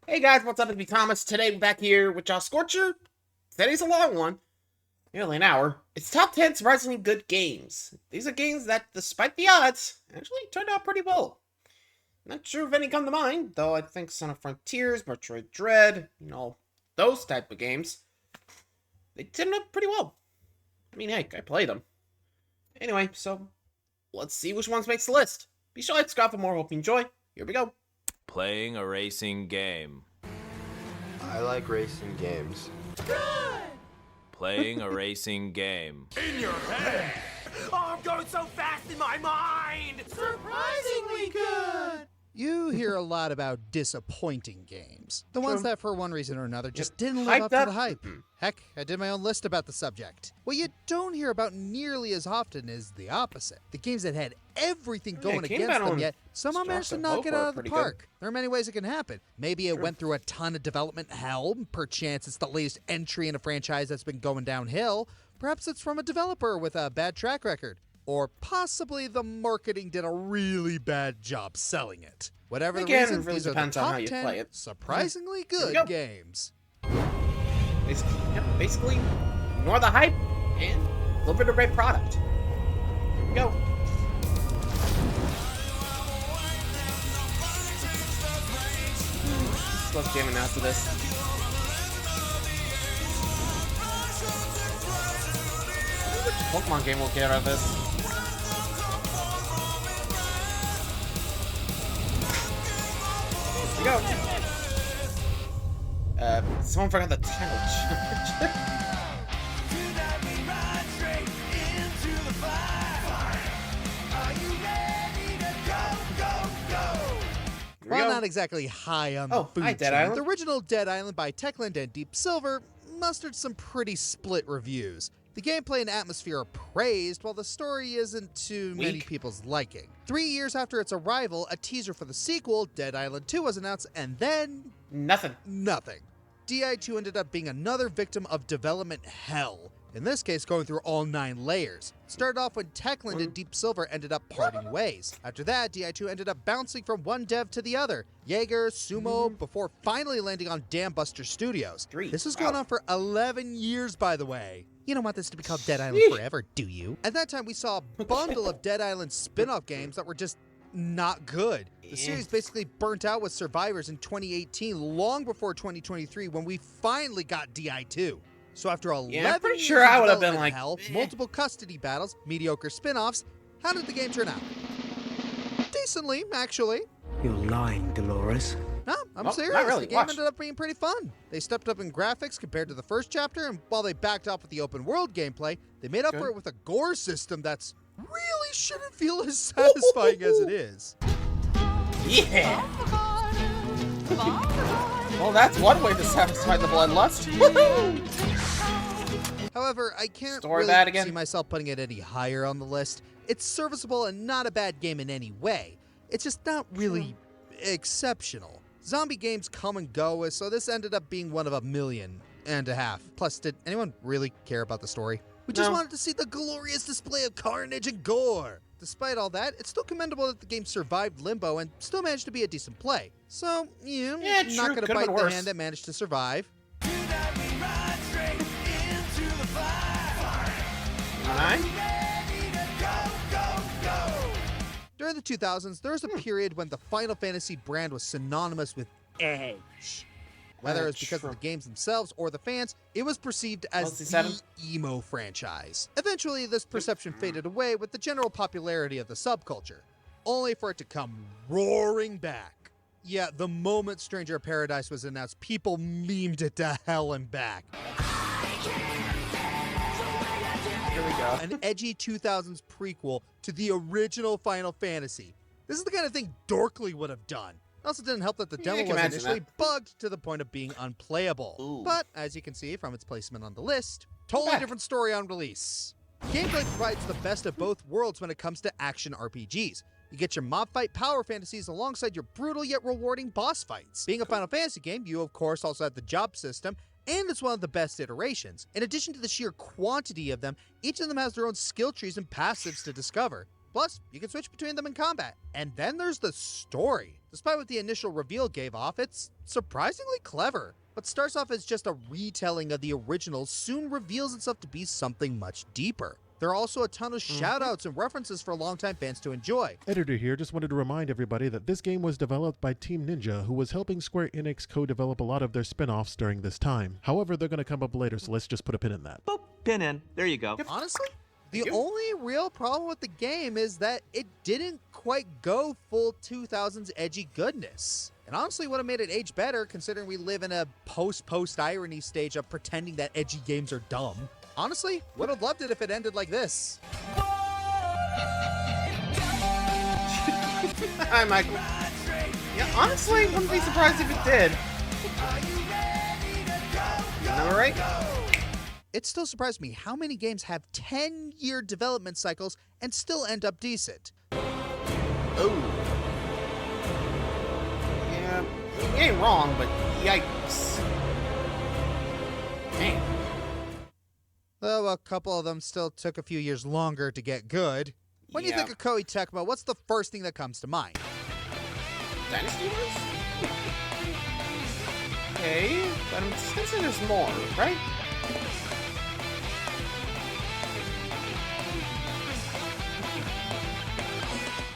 Hey guys, what's up? It's me, Thomas. Today we're back here with y'all Scorcher. Today's a long one, nearly an hour. It's top 10 surprisingly good games. These are games that, despite the odds, actually turned out pretty well. Not sure if any come to mind, though I think Son of Frontiers, Metroid Dread, those type of games, they turned out pretty well. I mean, heck, I played them. Anyway, so let's see which ones makes the list. Be sure to like, subscribe for more. Hope you enjoy. Here we go. Playing a racing game. I like racing games. Playing a racing game. In your head! Oh, I'm going so fast in my mind! Surprisingly good! You hear a lot about disappointing games. The ones that, for one reason or another, just didn't live Hyped up to up. the hype. Heck, I did my own list about the subject. What you don't hear about nearly as often is the opposite. The games that had everything going Came against out them, on yet somehow managed to Destructive knock Hope it were out of the pretty park. There are many ways it can happen. Maybe it went through a ton of development hell. Perchance it's the latest entry in a franchise that's been going downhill. Perhaps it's from a developer with a bad track record. Or possibly the marketing did a really bad job selling it. Whatever the Again, reason, it really these are the depends on top how you 10 play it. surprisingly Here we good go. games. Basically, ignore the hype and deliver the right product. Here we go. Just love jamming out to this. I wonder which Pokemon game will get out of this. Here we go. Someone forgot the title charge. While not exactly high on the food hi, Dead chain, Island. the original Dead Island by Techland and Deep Silver mustered some pretty split reviews. The gameplay and atmosphere are praised, while the story isn't to many Weak. people's liking. 3 years after its arrival, a teaser for the sequel, Dead Island 2, was announced, and then Nothing. nothing. DI2 ended up being another victim of development hell. In this case, going through all 9 layers. It started off when Techland and Deep Silver ended up parting ways. After that, DI2 ended up bouncing from one dev to the other, Jaeger, Sumo, before finally landing on Dambuster Studios. 3. This was Wow. going on for 11 years, by the way. You don't want this to be called Dead Island forever, do you? At that time, we saw a bundle of Dead Island spin-off games that were just not good. The series basically burnt out with Survivors in 2018, long before 2023, when we finally got DI2. So after 11 I'm pretty years sure of I would have been development like, hell, eh. multiple custody battles, mediocre spin-offs, how did the game turn out? Decently, actually. You're lying, Dolores. No, I'm Nope, serious. not really. The game Watch. ended up being pretty fun. They stepped up in graphics compared to the first chapter, and while they backed off with the open world gameplay, they made up for it with a gore system that's really shouldn't feel as satisfying as it is. Yeah. Well, that's one way to satisfy the bloodlust. Woohoo! However, I can't Story really bad again? see myself putting it any higher on the list. It's serviceable and not a bad game in any way. It's just not really exceptional. Zombie games come and go, so this ended up being one of 1.5 million. Plus, did anyone really care about the story? We just No. wanted to see the glorious display of carnage and gore. Despite all that, it's still commendable that the game survived limbo and still managed to be a decent play. So, Yeah, not true. gonna Could've bite been the worse. hand that managed to survive. Alright. During the 2000s, there was a period when the Final Fantasy brand was synonymous with edge. Whether it was because of the games themselves or the fans, it was perceived as LC7? the emo franchise. Eventually, this perception faded away with the general popularity of the subculture, only for it to come roaring back. Yeah, the moment Stranger of Paradise was announced, people memed it to hell and back. Here we go. An edgy 2000s prequel to the original Final Fantasy. This is the kind of thing Dorkly would have done. It also didn't help that the Yeah, I demo can was imagine initially that. bugged to the point of being unplayable. Ooh. But, as you can see from its placement on the list, totally Back. different story on release. Gameplay provides the best of both worlds when it comes to action RPGs. You get your mob fight power fantasies alongside your brutal yet rewarding boss fights. Being a Final Fantasy game, you of course also have the job system, and it's one of the best iterations. In addition to the sheer quantity of them, each of them has their own skill trees and passives to discover. Plus, you can switch between them in combat. And then there's the story. Despite what the initial reveal gave off, it's surprisingly clever. What starts off as just a retelling of the original soon reveals itself to be something much deeper. There are also a ton of shoutouts and references for longtime fans to enjoy. Editor here just wanted to remind everybody that this game was developed by Team Ninja, who was helping Square Enix co-develop a lot of their spin-offs during this time. However, they're going to come up later, so let's just put a pin in that. Boop, pin in. There you go. Honestly, the only real problem with the game is that it didn't quite go full 2000s edgy goodness. And honestly would have made it age better considering we live in a post-irony stage of pretending that edgy games are dumb. Honestly, would have loved it if it ended like this. Hi, Michael. Yeah, honestly, wouldn't be surprised if it did. Am I right? It still surprised me how many games have 10-year development cycles and still end up decent. Oh. Yeah, you ain't wrong, but yikes. Man. Though a couple of them still took a few years longer to get good. When you think of Koei Tecmo, what's the first thing that comes to mind? Dynasty Wars? Okay, but I'm guessing there's more, right?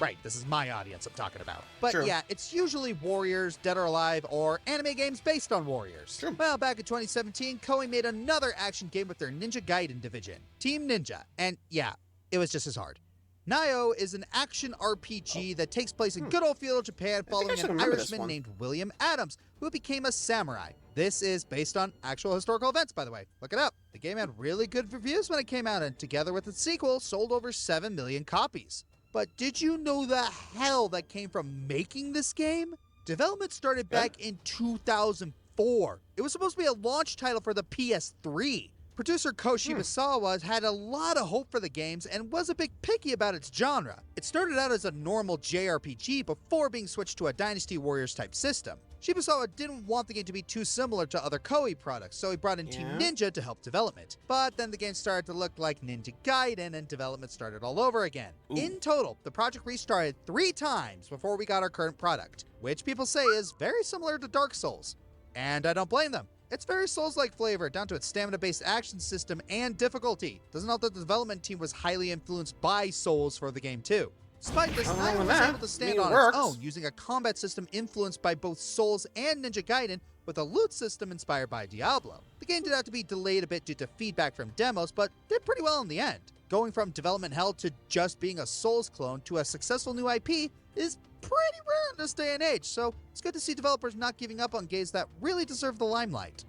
Right, this is my audience I'm talking about. But True. yeah, it's usually Warriors, Dead or Alive, or anime games based on Warriors. True. Well, back in 2017, Koei made another action game with their Ninja Gaiden division, Team Ninja. And yeah, it was just as hard. Nioh is an action RPG that takes place in good old feudal Japan following should an remember this Irishman one. named William Adams, who became a samurai. This is based on actual historical events, by the way. Look it up. The game had really good reviews when it came out, and together with its sequel, sold over 7 million copies. But did you know the hell that came from making this game? Development started back in 2004. It was supposed to be a launch title for the PS3. Producer Koshi Misawa had a lot of hope for the games and was a bit picky about its genre. It started out as a normal JRPG before being switched to a Dynasty Warriors type system. Shibusawa didn't want the game to be too similar to other Koei products, so he brought in Team Ninja to help development. But then the game started to look like Ninja Gaiden and development started all over again. In total, the project restarted 3 times before we got our current product, which people say is very similar to Dark Souls. And I don't blame them. It's very Souls-like flavor, down to its stamina-based action system and difficulty. Doesn't help that the development team was highly influenced by Souls for the game too. Despite this, Nothing wrong Nioh with was that. able to I stand mean, it on works. its own, using a combat system influenced by both Souls and Ninja Gaiden, with a loot system inspired by Diablo. The game did have to be delayed a bit due to feedback from demos, but did pretty well in the end. Going from development hell to just being a Souls clone to a successful new IP is pretty rare in this day and age, so it's good to see developers not giving up on games that really deserve the limelight.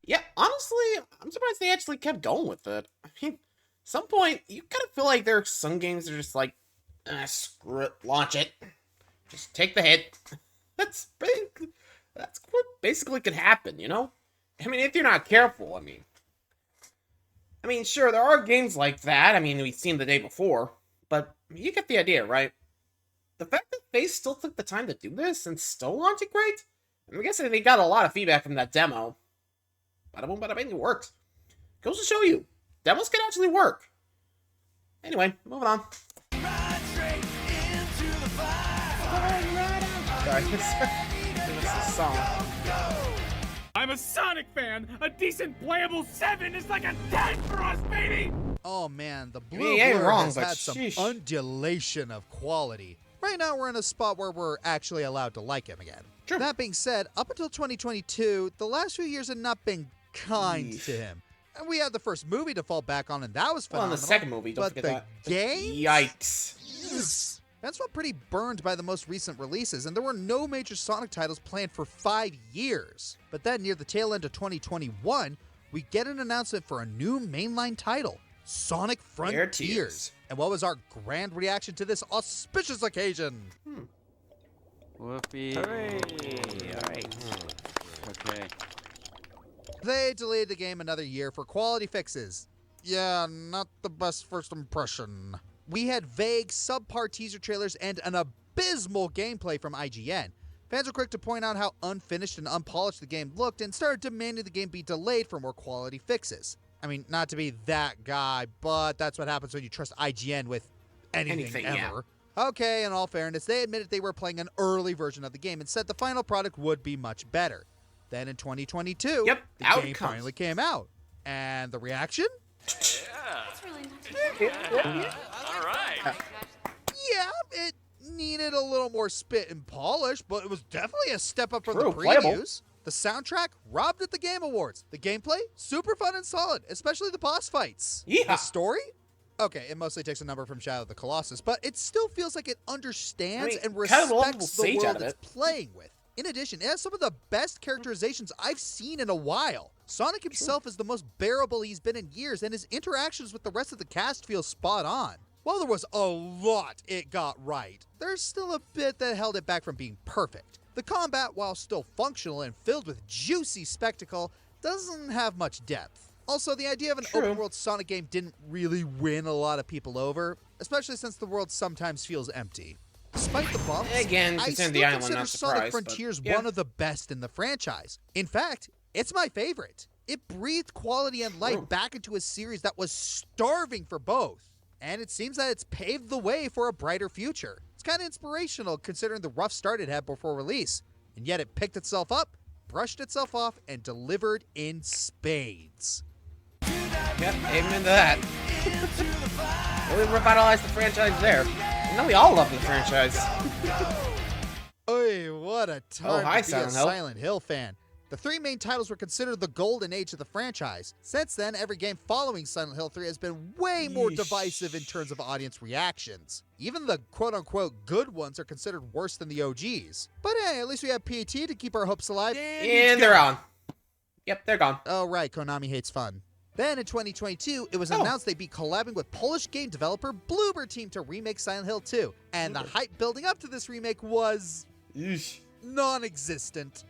Yeah, honestly, I'm surprised they actually kept going with it. I mean, at some point, you kind of feel like there are some games that are just like, screw it, launch it. Just take the hit. That's what basically could happen, you know? I mean, if you're not careful, I mean, sure, there are games like that. I mean, we've seen the day before, but you get the idea, right? The fact that they still took the time to do this and still launch it great, I'm guessing they got a lot of feedback from that demo. Bada boom, bada bing, it worked. Goes to show you, demos can actually work. Anyway, moving on. Sorry, this is a song. I'm a Sonic fan. A decent playable 7 is like a 10 for us, baby. Oh man, the mean, Blue you ain't Blur wrong, has but had some sheesh. undulation of quality. Right now we're in a spot where we're actually allowed to like him again. True. That being said, up until 2022, the last few years have not been kind to him. And we had the first movie to fall back on, and that was Well, and phenomenal. the second movie, don't but forget the that. game? Yikes. Fans felt pretty burned by the most recent releases, and there were no major Sonic titles planned for 5 years. But then, near the tail end of 2021, we get an announcement for a new mainline title, Sonic Frontiers. And what was our grand reaction to this auspicious occasion? Whoopee. Hooray! Alright. Okay. They delayed the game another year for quality fixes. Yeah, not the best first impression. We had vague, subpar teaser trailers and an abysmal gameplay from IGN. Fans were quick to point out how unfinished and unpolished the game looked and started demanding the game be delayed for more quality fixes. I mean, not to be that guy, but that's what happens when you trust IGN with anything yeah. ever. Okay, in all fairness, they admitted they were playing an early version of the game and said the final product would be much better. Then in 2022, Yep, the out game it comes. finally came out. And the reaction? Yeah, it needed a little more spit and polish, but it was definitely a step up from True, the playable. previews. The soundtrack robbed at the Game Awards. The gameplay, super fun and solid, especially the boss fights. Yeah. The story? Okay, it mostly takes a number from Shadow of the Colossus, but it still feels like it understands and kind of a lovable respects the stage out world of it's it. playing with. In addition, it has some of the best characterizations I've seen in a while. Sonic himself is the most bearable he's been in years, and his interactions with the rest of the cast feel spot on. While there was a lot it got right, there's still a bit that held it back from being perfect. The combat, while still functional and filled with juicy spectacle, doesn't have much depth. Also, the idea of an True. open-world Sonic game didn't really win a lot of people over, especially since the world sometimes feels empty. Despite the bumps, Again, I considering still the island, consider not Sonic surprised, but Frontiers yeah. one of the best in the franchise. In fact, it's my favorite. It breathed quality and life True. back into a series that was starving for both. And it seems that it's paved the way for a brighter future. It's kind of inspirational considering the rough start it had before release. And yet it picked itself up, brushed itself off, and delivered in spades. Yep, amen to that. Really revitalized the franchise there. I know we all love the franchise. Oy, what a time hi, to be Silent a Hill. Silent Hill fan. The three main titles were considered the golden age of the franchise. Since then, every game following Silent Hill 3 has been way more Yeesh. divisive in terms of audience reactions. Even the quote-unquote good ones are considered worse than the OGs. But hey, at least we have PT to keep our hopes alive. And they're on. Yep, they're gone. Oh right, Konami hates fun. Then in 2022, it was Oh. announced they'd be collabing with Polish game developer Bloober Team to remake Silent Hill 2. And the hype building up to this remake was Yeesh. non-existent.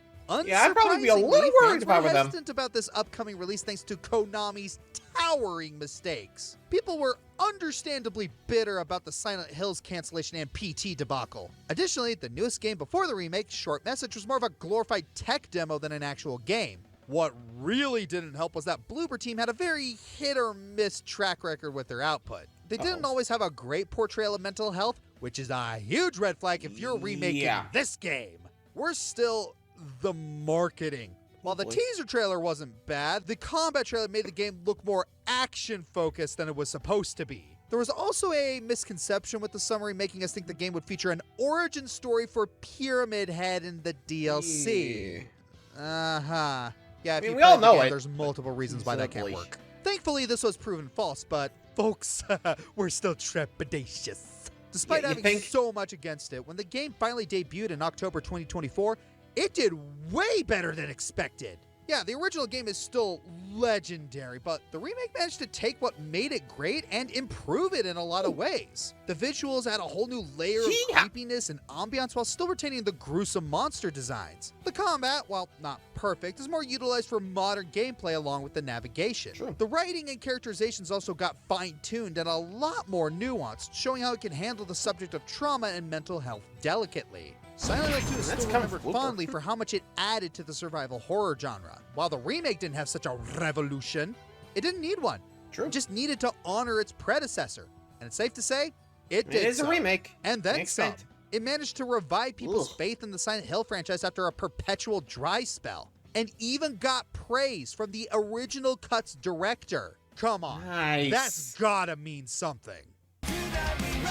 Yeah, I'd probably be a little Unsurprisingly, worried fans if I were were them. hesitant about this upcoming release thanks to Konami's towering mistakes. People were understandably bitter about the Silent Hills cancellation and PT debacle. Additionally, the newest game before the remake, Short Message, was more of a glorified tech demo than an actual game. What really didn't help was that Bloober Team had a very hit-or-miss track record with their output. They didn't always have a great portrayal of mental health, which is a huge red flag if you're remaking Yeah. this game. Worse still, the marketing. While the boy. teaser trailer wasn't bad, the combat trailer made the game look more action-focused than it was supposed to be. There was also a misconception with the summary making us think the game would feature an origin story for Pyramid Head in the DLC. Uh-huh. Yeah, if mean, you we all played the know game, it. there's multiple reasons why that can't Simply. work. Thankfully, this was proven false, but folks, we're still trepidatious. Despite Yeah, you having think? so much against it, when the game finally debuted in October 2024, it did way better than expected. Yeah, the original game is still legendary, but the remake managed to take what made it great and improve it in a lot of ways. The visuals add a whole new layer of Yeah. creepiness and ambiance while still retaining the gruesome monster designs. The combat, while not perfect, is more utilized for modern gameplay along with the navigation. True. The writing and characterizations also got fine-tuned and a lot more nuanced, showing how it can handle the subject of trauma and mental health delicately. Silent Hill 2 is That's still kind of remembered blooper. fondly for how much it added to the survival horror genre. While the remake didn't have such a revolution, it didn't need one. True. It just needed to honor its predecessor. And it's safe to say, it did It is a so. remake. And then Makes some. sense. It managed to revive people's Ugh. faith in the Silent Hill franchise after a perpetual dry spell. And even got praise from the original cut's director. Come on. Nice. That's gotta mean something. I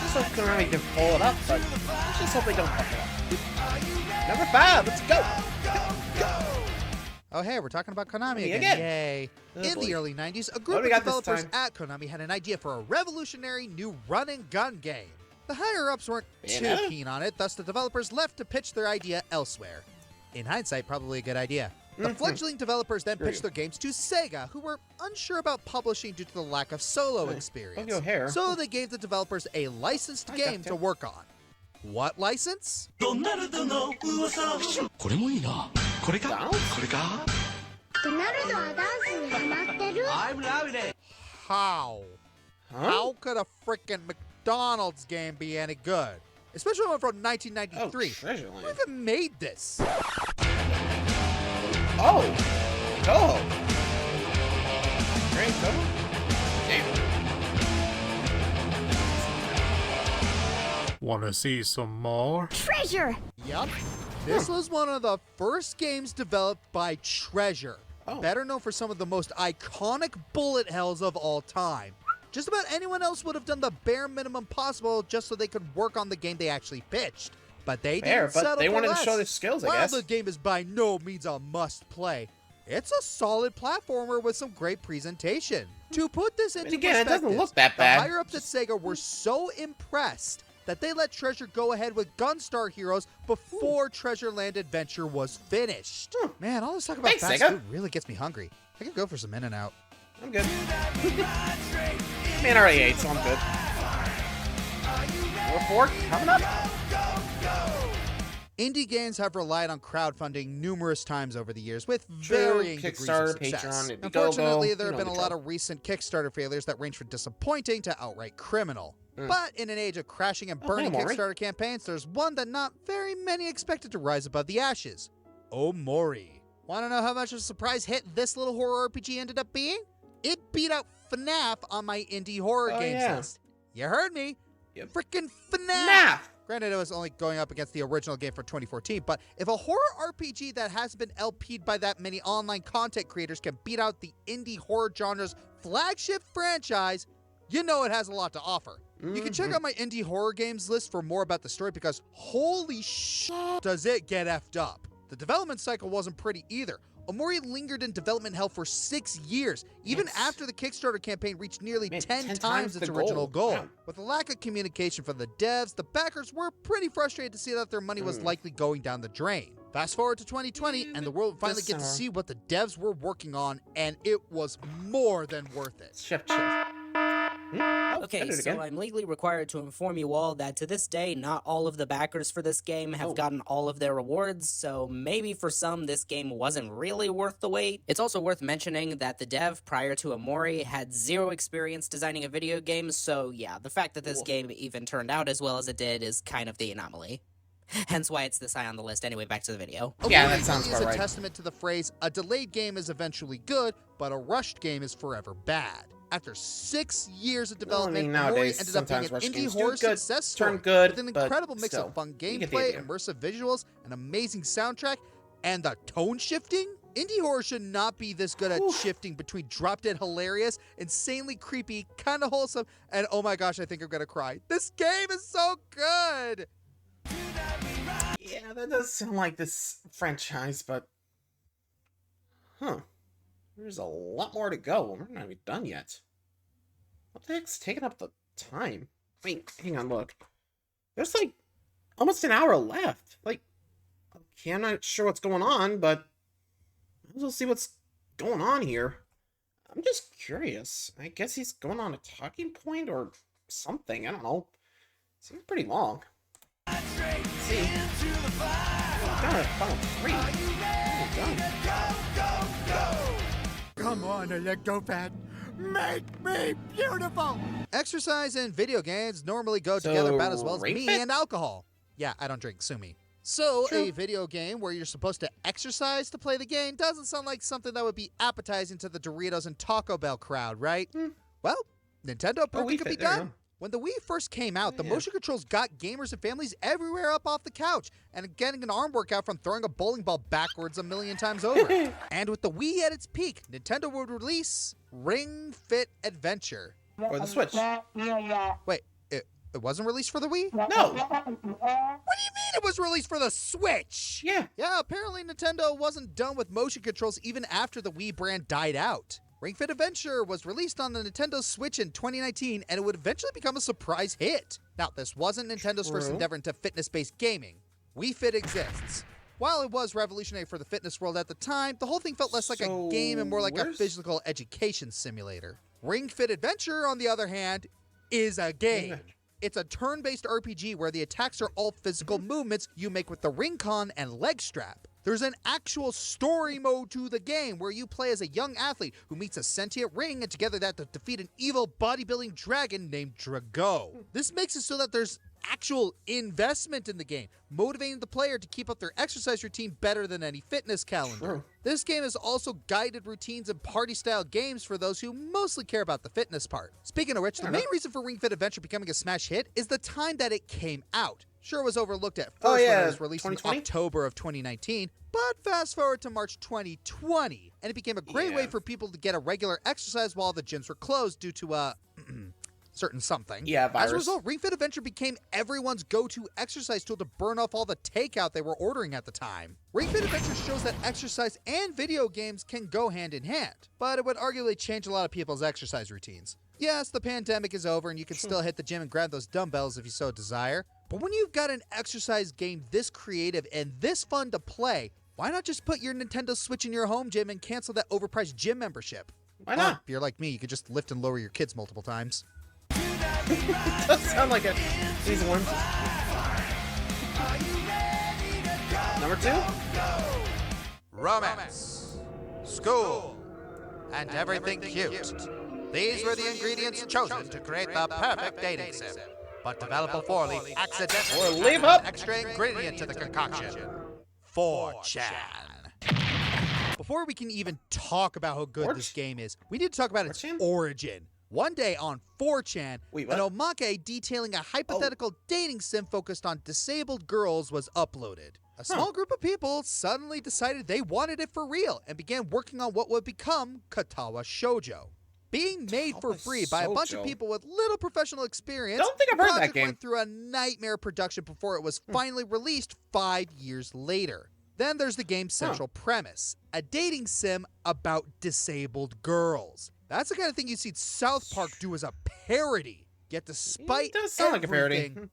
just hope Konami can pull it up, but I just hope they don't fuck it up. Number 5, let's go. Oh, hey, we're talking about Konami Me again. again. Yay. Oh, In boy. the early 90s, a What group do we of got this developers time? at Konami had an idea for a revolutionary new run-and-gun game. The higher-ups weren't too Bayonetta? keen on it, thus the developers left to pitch their idea elsewhere. In hindsight, probably a good idea. The fledgling developers then True. pitched their games to Sega, who were unsure about publishing due to the lack of solo experience. Tokyo Hair. So they gave the developers a licensed I game gotcha. to work on. What license? これもいいな。これか Donald? これかドナルドはダンスにハマってる I'm loving it. How? Huh? How could a freaking McDonald's game be any good? Especially one from Oh, 1993. Treasure Who Land. even made this? Oh, Toho. Great Toho. Damn. Wanna see some more? Treasure! Yup. This was one of the first games developed by Treasure. Oh. Better known for some of the most iconic bullet hells of all time. Just about anyone else would have done the bare minimum possible just so they could work on the game they actually pitched. But they Fair, didn't settle but they for wanted less. to show their skills, I While guess. the game is by no means a must-play, it's a solid platformer with some great presentation. To put this into again, it doesn't perspective, look that bad. the higher-ups at Sega were so impressed that they let Treasure go ahead with Gunstar Heroes before Treasure Land Adventure was finished. Man, all this talk about Thanks, fast Sega. food really gets me hungry. I could go for some In-N-Out. I'm good. Man, I already ate, so I'm good. Number 4 coming up. Indie games have relied on crowdfunding numerous times over the years with True, varying degrees Kickstarter, of success. Patreon, Indiegogo, Unfortunately, there you have know been the a lot drill. of recent Kickstarter failures that range from disappointing to outright criminal. Mm. But in an age of crashing and burning hey, Omori. Kickstarter campaigns, there's one that not very many expected to rise above the ashes. Omori. Want to know how much of a surprise hit this little horror RPG ended up being? It beat out FNAF on my indie horror Oh, games yeah. list. You heard me. Yep. Frickin' FNAF. FNAF! Granted, it was only going up against the original game for 2014, but if a horror RPG that hasn't been LP'd by that many online content creators can beat out the indie horror genre's flagship franchise, you know it has a lot to offer. You can check out my indie horror games list for more about the story because holy shit does it get effed up. The development cycle wasn't pretty either. Omori lingered in development hell for 6 years, even Yes. after the Kickstarter campaign reached nearly Man, 10 10 times times its the original goal. Wow. With a lack of communication from the devs, the backers were pretty frustrated to see that their money was likely going down the drain. Fast forward to 2020, and the world finally This gets to summer. see what the devs were working on, and it was more than worth it. Chef. Oh, Okay, I did it so again. I'm legally required to inform you all that to this day, not all of the backers for this game have gotten all of their rewards, so maybe for some this game wasn't really worth the wait. It's also worth mentioning that the dev prior to Omori had zero experience designing a video game, so yeah, the fact that this game even turned out as well as it did is kind of the anomaly. Hence why it's this high on the list. Anyway, back to the video. Yeah, Omori that sounds really about is a right. testament to the phrase, a delayed game is eventually good, but a rushed game is forever bad. After 6 years of development, Omori nowadays, ended up being an sometimes rushed indie games do horror good, success turn story good, with an but incredible mix still, of fun you get the gameplay, idea. immersive visuals, an amazing soundtrack, and the tone shifting. Indie horror should not be this good at shifting between drop-dead hilarious, insanely creepy, kind of wholesome, and oh my gosh, I think I'm gonna cry. This game is so good! Yeah, that does sound like this franchise, but... Huh. There's a lot more to go. We're not even done yet. What the heck's taking up the time? Wait, hang on, look. There's like almost an hour left. Like, okay, I'm not sure what's going on, but we'll see what's going on here. I'm just curious. I guess he's going on a talking point or something. I don't know. Seems pretty long. Let's see. Oh, done it. Final 3. Oh, done. Come on, Electofan. Make me beautiful. Exercise and video games normally go So, together about as well as Ring me Fit? and alcohol. Yeah, I don't drink, sue me. So, True. a video game where you're supposed to exercise to play the game doesn't sound like something that would be appetizing to the Doritos and Taco Bell crowd, right? Well, Nintendo proved Wii it could be Fit, there you done. go. When the Wii first came out, the Yeah. motion controls got gamers and families everywhere up off the couch and getting an arm workout from throwing a bowling ball backwards a million times over. And with the Wii at its peak, Nintendo would release Ring Fit Adventure. For the Switch. Wait, it wasn't released for the Wii? No. What do you mean it was released for the Switch? Yeah. Yeah, apparently Nintendo wasn't done with motion controls even after the Wii brand died out. Ring Fit Adventure was released on the Nintendo Switch in 2019, and it would eventually become a surprise hit. Now, this wasn't Nintendo's first True. endeavor into fitness-based gaming. Wii Fit exists. While it was revolutionary for the fitness world at the time, the whole thing felt less like a game and more like a where's- physical education simulator. Ring Fit Adventure, on the other hand, is a game. It's a turn-based RPG where the attacks are all physical movements you make with the ring con and leg strap. There's an actual story mode to the game where you play as a young athlete who meets a sentient ring and together that to defeat an evil bodybuilding dragon named Drago. This makes it so that there's actual investment in the game, motivating the player to keep up their exercise routine better than any fitness calendar. Sure. This game is also guided routines and party-style games for those who mostly care about the fitness part. Speaking of which, the main reason for Ring Fit Adventure becoming a smash hit is the time that it came out. Sure, it was overlooked at first when it was released in October of 2019, but fast forward to March 2020, and it became a great way for people to get a regular exercise while the gyms were closed due to certain something. Yeah, virus. As a result, Ring Fit Adventure became everyone's go-to exercise tool to burn off all the takeout they were ordering at the time. Ring Fit Adventure shows that exercise and video games can go hand in hand, but it would arguably change a lot of people's exercise routines. Yes, the pandemic is over and you can still hit the gym and grab those dumbbells if you so desire, but when you've got an exercise game this creative and this fun to play, why not just put your Nintendo Switch in your home gym and cancel that overpriced gym membership? Why not? If you're like me, you could just lift and lower your kids multiple times. Does sound like an easy one. Number 2? Romance, school, and everything cute. These were the ingredients chosen to create the perfect dating sim. But developer 4-Leaf accidentally added an extra ingredient to the concoction. 4chan. Before we can even talk about how good this game is, we need to talk about its origin. One day on 4chan, an omake detailing a hypothetical dating sim focused on disabled girls was uploaded. A small group of people suddenly decided they wanted it for real and began working on what would become Katawa Shoujo. Being made for free by a bunch of people with little professional experience, Don't think I've heard that project game. went through a nightmare production before it was finally released 5 years later. Then there's the game's central premise, a dating sim about disabled girls. That's the kind of thing you see South Park do as a parody. Yet despite It does sound like a parody. everything,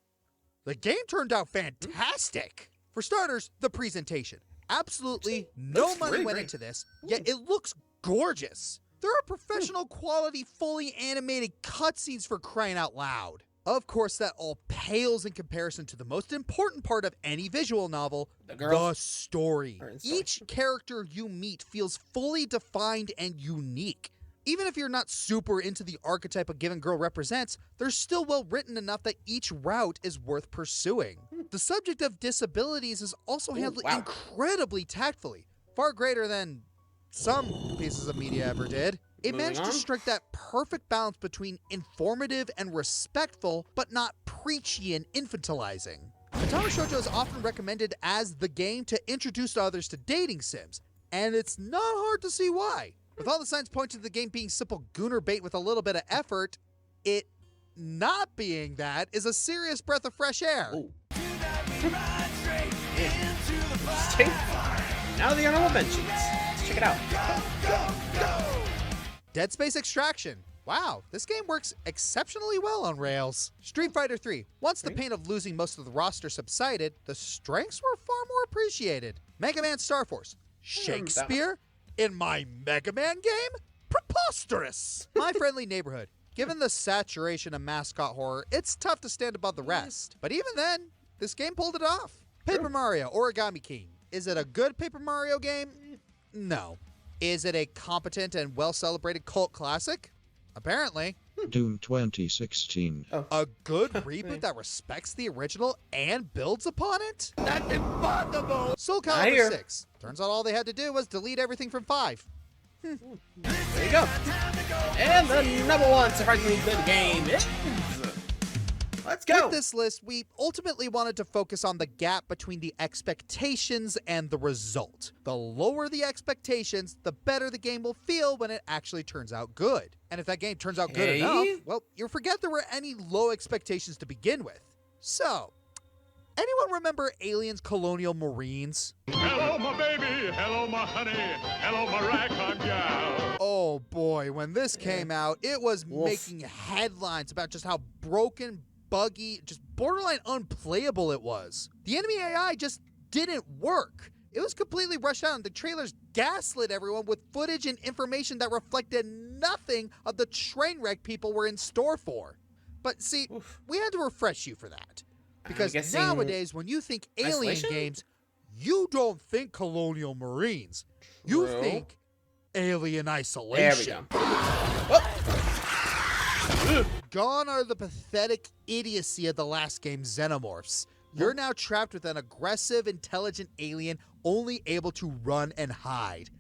the game turned out fantastic. For starters, the presentation. Absolutely no looks money really went great. into this, yet it looks gorgeous. There are professional quality, fully animated cutscenes for crying out loud. Of course, that all pales in comparison to the most important part of any visual novel, the story. Each character you meet feels fully defined and unique. Even if you're not super into the archetype a given girl represents, they're still well written enough that each route is worth pursuing. The subject of disabilities is also handled incredibly tactfully, far greater than some pieces of media ever did. It managed to strike that perfect balance between informative and respectful, but not preachy and infantilizing. Katawa Shoujo is often recommended as the game to introduce others to dating sims, and it's not hard to see why. With all the signs pointing to the game being simple gooner bait with a little bit of effort, it not being that is a serious breath of fresh air. Now the honorable mentions. Let's check it out. Dead Space Extraction. Wow, this game works exceptionally well on rails. Street Fighter 3. Once the pain of losing most of the roster subsided, the strengths were far more appreciated. Mega Man Star Force. Shakespeare? In my Mega Man game? Preposterous! My Friendly Neighborhood. Given the saturation of mascot horror, it's tough to stand above the rest. But even then, this game pulled it off. Paper Mario Origami King. Is it a good Paper Mario game? No. Is it a competent and well-celebrated cult classic? Apparently. Doom 2016. A good reboot that respects the original and builds upon it? That's impossible! Soul Calibur 6. Turns out all they had to do was delete everything from 5. There you go. And the number 1 surprisingly good game is... Let's go. With this list, we ultimately wanted to focus on the gap between the expectations and the result. The lower the expectations, the better the game will feel when it actually turns out good. And if that game turns out good enough, well, you'll forget there were any low expectations to begin with. So, anyone remember Aliens Colonial Marines? Hello, my baby. Hello, my honey. Hello, my ragtime gal. Oh boy, when this came out, it was making headlines about just how broken, buggy, just borderline unplayable it was. The enemy AI just didn't work. It was completely rushed out, and the trailers gaslit everyone with footage and information that reflected nothing of the train wreck people were in store for. But see, we had to refresh you for that. Because nowadays, when you think alien games, you don't think Colonial Marines. You think Alien Isolation. There we go. Gone are the pathetic idiocy of the last game, Xenomorphs. You're now trapped with an aggressive, intelligent alien only able to run and hide.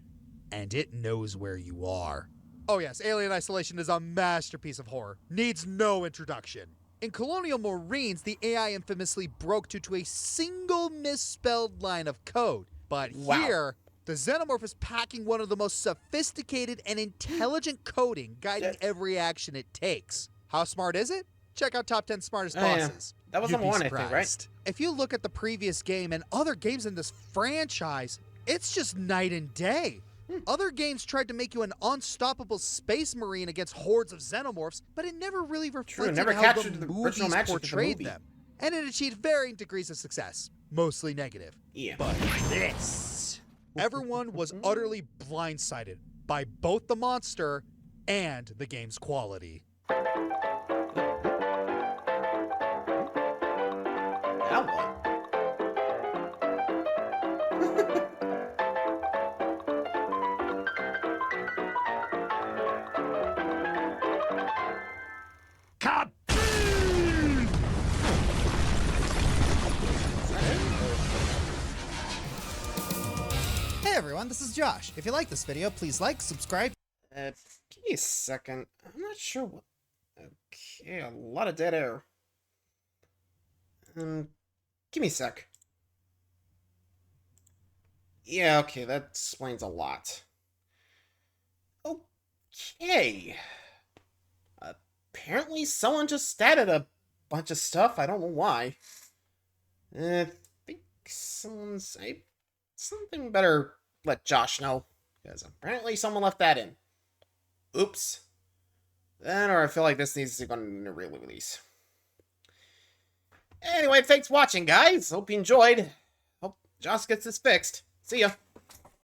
And it knows where you are. Oh yes, Alien Isolation is a masterpiece of horror. Needs no introduction. In Colonial Marines, the AI infamously broke due to a single misspelled line of code. But here, the Xenomorph is packing one of the most sophisticated and intelligent coding, guiding every action it takes. How smart is it? Check out Top 10 Smartest Bosses. That wasn't You'd be one, I think, right? surprised. If you look at the previous game and other games in this franchise, it's just night and day. Other games tried to make you an unstoppable space marine against hordes of xenomorphs, but it never really reflected never how captured the the original movies magic of the portrayed movie. them. And it achieved varying degrees of success, mostly negative. Yeah. But this... Everyone was utterly blindsided by both the monster and the game's quality. Now what? Hey everyone, this is Josh. If you like this video, please like, subscribe. Give me a second. I'm not sure what... Okay, a lot of dead air. Give me a sec. Yeah, okay, that explains a lot. Okay. Apparently someone just added a bunch of stuff. I don't know why. I think something better let Josh know. Because apparently someone left that in. Oops. Then, or I feel like this needs to go into re-release. Anyway, thanks for watching, guys. Hope you enjoyed. Hope Josh gets this fixed. See ya.